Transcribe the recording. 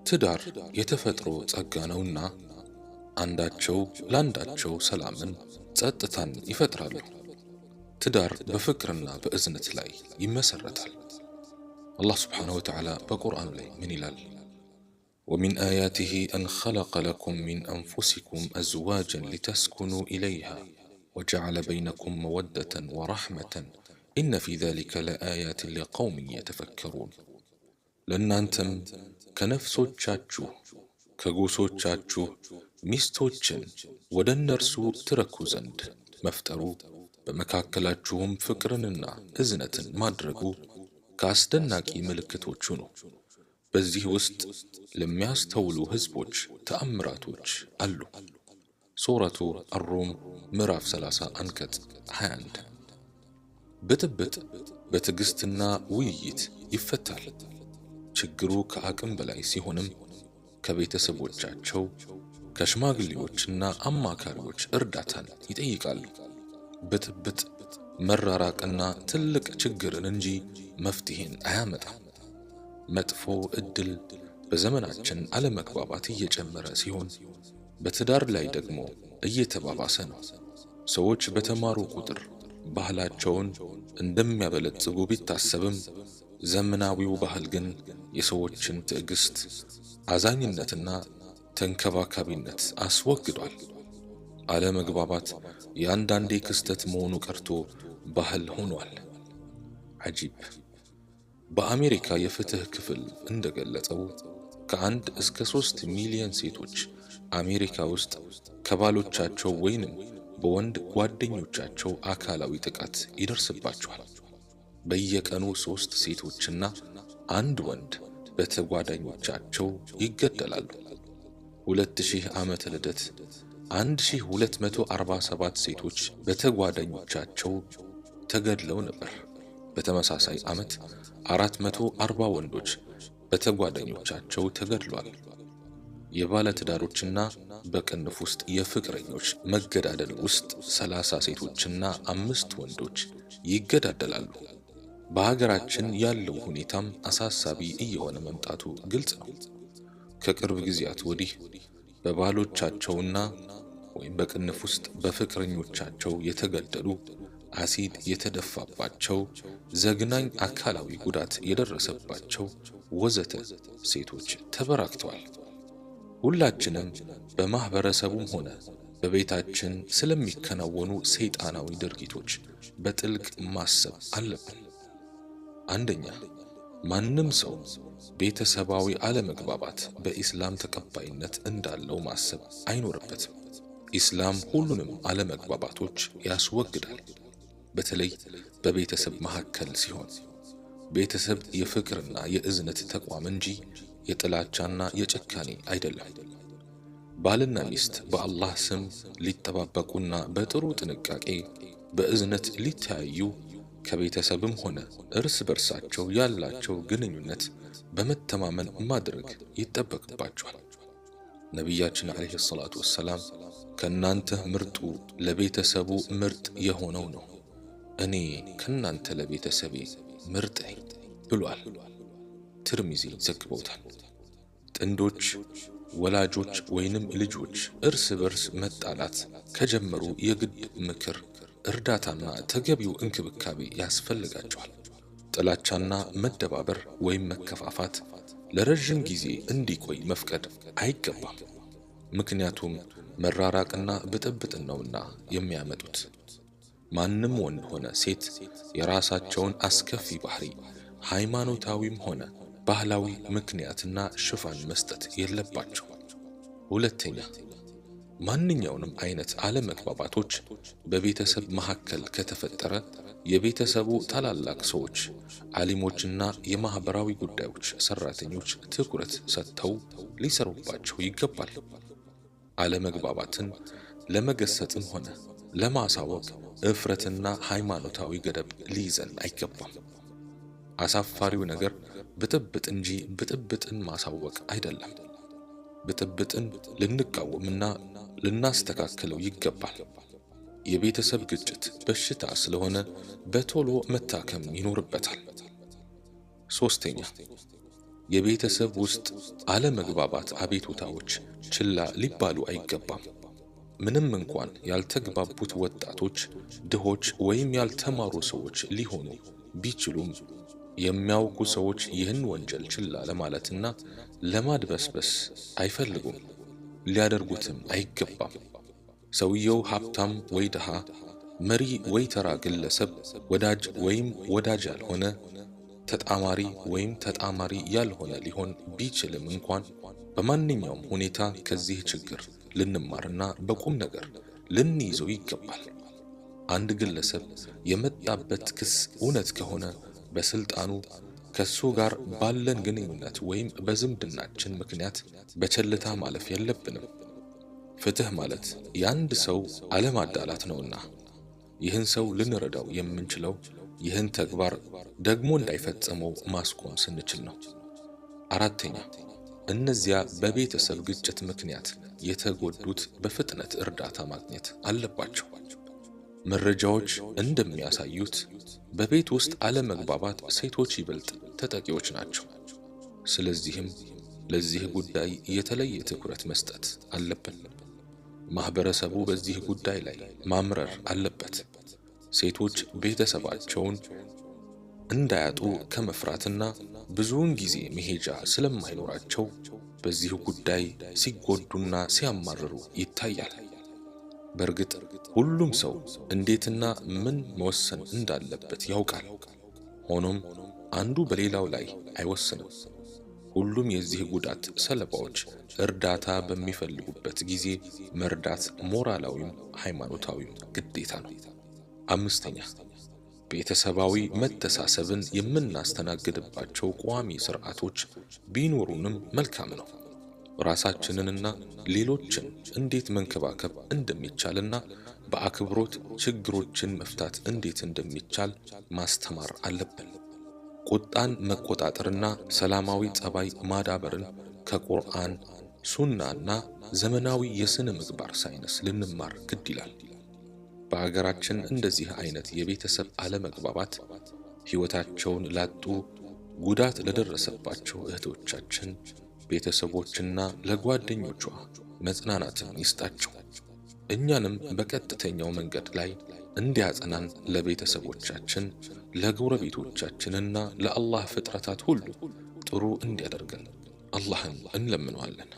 ትዳር የተፈጥሮ ጸጋ ነውና አንዳቸው ለአንዳቸው ሰላምን፣ ጸጥታን ይፈጥራሉ። ትዳር በፍቅርና በእዝነት ላይ ይመሰረታል። አላህ ስብሓነሁ ወተዓላ በቁርአኑ ላይ ምን ይላል? ومن آياته أن خلق لكم من أنفسكم أزواجا لتسكنوا إليها وجعل بينكم مودة ورحمة إن في ذلك لآيات لقوم يتفكرون. ለእናንተም ከነፍሶቻችሁ ከጎሶቻችሁ ሚስቶችን ወደ እነርሱ ትረኩ ዘንድ መፍጠሩ በመካከላችሁም ፍቅርንና እዝነትን ማድረጉ ከአስደናቂ ምልክቶቹ ነው። በዚህ ውስጥ ለሚያስተውሉ ህዝቦች ተአምራቶች አሉ። ሱረቱ አሩም ምዕራፍ 30 አንቀጽ 21። ብጥብጥ በትዕግስትና ውይይት ይፈታል። ችግሩ ከአቅም በላይ ሲሆንም ከቤተሰቦቻቸው ከሽማግሌዎችና አማካሪዎች እርዳታን ይጠይቃሉ። ብጥብጥ መራራቅና ትልቅ ችግርን እንጂ መፍትሄን አያመጣም። መጥፎ እድል በዘመናችን አለመግባባት እየጨመረ ሲሆን በትዳር ላይ ደግሞ እየተባባሰ ነው። ሰዎች በተማሩ ቁጥር ባህላቸውን እንደሚያበለጽጉ ቢታሰብም ዘመናዊው ባህል ግን የሰዎችን ትዕግስት፣ አዛኝነትና ተንከባካቢነት አስወግዷል። አለመግባባት የአንዳንዴ ክስተት መሆኑ ቀርቶ ባህል ሆኗል። አጂብ! በአሜሪካ የፍትህ ክፍል እንደገለጸው ከ1 እስከ 3 ሚሊዮን ሴቶች አሜሪካ ውስጥ ከባሎቻቸው ወይንም በወንድ ጓደኞቻቸው አካላዊ ጥቃት ይደርስባቸዋል። በየቀኑ 3 ሴቶችና 1 ወንድ በተጓዳኞቻቸው ይገደላሉ። 2000 ዓመተ ልደት 1247 ሴቶች በተጓዳኞቻቸው ተገድለው ነበር። በተመሳሳይ ዓመት 440 ወንዶች በተጓዳኞቻቸው ተገድለዋል። የባለትዳሮችና በቅንፍ ውስጥ የፍቅረኞች መገዳደል ውስጥ 30 ሴቶችና 5 ወንዶች ይገዳደላሉ። በሀገራችን ያለው ሁኔታም አሳሳቢ እየሆነ መምጣቱ ግልጽ ነው። ከቅርብ ጊዜያት ወዲህ በባሎቻቸውና ወይም በቅንፍ ውስጥ በፍቅረኞቻቸው የተገደሉ፣ አሲድ የተደፋባቸው፣ ዘግናኝ አካላዊ ጉዳት የደረሰባቸው ወዘተ ሴቶች ተበራክተዋል። ሁላችንም በማህበረሰቡም ሆነ በቤታችን ስለሚከናወኑ ሰይጣናዊ ድርጊቶች በጥልቅ ማሰብ አለብን። አንደኛ፣ ማንም ሰው ቤተሰባዊ አለመግባባት በኢስላም ተቀባይነት እንዳለው ማሰብ አይኖርበትም። ኢስላም ሁሉንም አለመግባባቶች ያስወግዳል፣ በተለይ በቤተሰብ መካከል ሲሆን። ቤተሰብ የፍቅርና የእዝነት ተቋም እንጂ የጥላቻና የጭካኔ አይደለም። ባልና ሚስት በአላህ ስም ሊጠባበቁና በጥሩ ጥንቃቄ በእዝነት ሊተያዩ ከቤተሰብም ሆነ እርስ በርሳቸው ያላቸው ግንኙነት በመተማመን ማድረግ ይጠበቅባቸዋል። ነቢያችን አለይሂ ሰላቱ ወሰላም ከናንተ ምርጡ ለቤተሰቡ ምርጥ የሆነው ነው፣ እኔ ከናንተ ለቤተሰቤ ምርጥ ነኝ ብሏል። ትርሚዚ ዘግበውታል። ጥንዶች፣ ወላጆች ወይንም ልጆች እርስ በርስ መጣላት ከጀመሩ የግድ ምክር፣ እርዳታና ተገቢው እንክብካቤ ያስፈልጋቸዋል። ጥላቻና መደባበር ወይም መከፋፋት ለረጅም ጊዜ እንዲቆይ መፍቀድ አይገባም። ምክንያቱም መራራቅና ብጥብጥ ነውና የሚያመጡት። ማንም ወንድ ሆነ ሴት የራሳቸውን አስከፊ ባህሪ ሃይማኖታዊም ሆነ ባህላዊ ምክንያትና ሽፋን መስጠት የለባቸው። ሁለተኛ፣ ማንኛውንም አይነት አለመግባባቶች በቤተሰብ መካከል ከተፈጠረ የቤተሰቡ ታላላቅ ሰዎች፣ ዓሊሞችና የማህበራዊ ጉዳዮች ሰራተኞች ትኩረት ሰጥተው ሊሰሩባቸው ይገባል። አለመግባባትን ለመገሰጽም ሆነ ለማሳወቅ እፍረትና ሃይማኖታዊ ገደብ ሊይዘን አይገባም። አሳፋሪው ነገር ብጥብጥ እንጂ ብጥብጥን ማሳወቅ አይደለም። ብጥብጥን ልንቃወምና ልናስተካክለው ይገባል። የቤተሰብ ግጭት በሽታ ስለሆነ በቶሎ መታከም ይኖርበታል። ሶስተኛ፣ የቤተሰብ ውስጥ አለመግባባት አቤቱታዎች ችላ ሊባሉ አይገባም። ምንም እንኳን ያልተግባቡት ወጣቶች ድሆች ወይም ያልተማሩ ሰዎች ሊሆኑ ቢችሉም የሚያውቁ ሰዎች ይህን ወንጀል ችላ ለማለትና ለማድበስበስ አይፈልጉም፣ ሊያደርጉትም አይገባም። ሰውየው ሀብታም ወይ ድሃ፣ መሪ ወይ ተራ ግለሰብ፣ ወዳጅ ወይም ወዳጅ ያልሆነ፣ ተጣማሪ ወይም ተጣማሪ ያልሆነ ሊሆን ቢችልም እንኳን በማንኛውም ሁኔታ ከዚህ ችግር ልንማርና በቁም ነገር ልንይዘው ይገባል። አንድ ግለሰብ የመጣበት ክስ እውነት ከሆነ በስልጣኑ ከሱ ጋር ባለን ግንኙነት ወይም በዝምድናችን ምክንያት በቸልታ ማለፍ የለብንም። ፍትህ ማለት የአንድ ሰው አለማዳላት ነውና ይህን ሰው ልንረዳው የምንችለው ይህን ተግባር ደግሞ እንዳይፈጸመው ማስቆም ስንችል ነው። አራተኛ፣ እነዚያ በቤተሰብ ግጭት ምክንያት የተጎዱት በፍጥነት እርዳታ ማግኘት አለባቸው። መረጃዎች እንደሚያሳዩት በቤት ውስጥ አለመግባባት ሴቶች ይበልጥ ተጠቂዎች ናቸው። ስለዚህም ለዚህ ጉዳይ የተለየ ትኩረት መስጠት አለብን። ማህበረሰቡ በዚህ ጉዳይ ላይ ማምረር አለበት። ሴቶች ቤተሰባቸውን እንዳያጡ ከመፍራትና ብዙውን ጊዜ መሄጃ ስለማይኖራቸው በዚህ ጉዳይ ሲጎዱና ሲያማርሩ ይታያል። በእርግጥ ሁሉም ሰው እንዴትና ምን መወሰን እንዳለበት ያውቃል። ሆኖም አንዱ በሌላው ላይ አይወስንም። ሁሉም የዚህ ጉዳት ሰለባዎች እርዳታ በሚፈልጉበት ጊዜ መርዳት ሞራላዊም ሃይማኖታዊም ግዴታ ነው። አምስተኛ፣ ቤተሰባዊ መተሳሰብን የምናስተናግድባቸው ቋሚ ስርዓቶች ቢኖሩንም መልካም ነው። ራሳችንንና ሌሎችን እንዴት መንከባከብ እንደሚቻልና በአክብሮት ችግሮችን መፍታት እንዴት እንደሚቻል ማስተማር አለብን። ቁጣን መቆጣጠርና ሰላማዊ ጸባይ ማዳበርን ከቁርአን ሱናና ዘመናዊ የሥነ ምግባር ሳይንስ ልንማር ግድ ይላል። በአገራችን እንደዚህ አይነት የቤተሰብ አለመግባባት ሕይወታቸውን ላጡ፣ ጉዳት ለደረሰባቸው እህቶቻችን ቤተሰቦችና ለጓደኞቿ መጽናናትን ይስጣቸው። እኛንም በቀጥተኛው መንገድ ላይ እንዲያጸናን ለቤተሰቦቻችን፣ ለጎረቤቶቻችንና ለአላህ ፍጥረታት ሁሉ ጥሩ እንዲያደርገን አላህን እንለምነዋለን።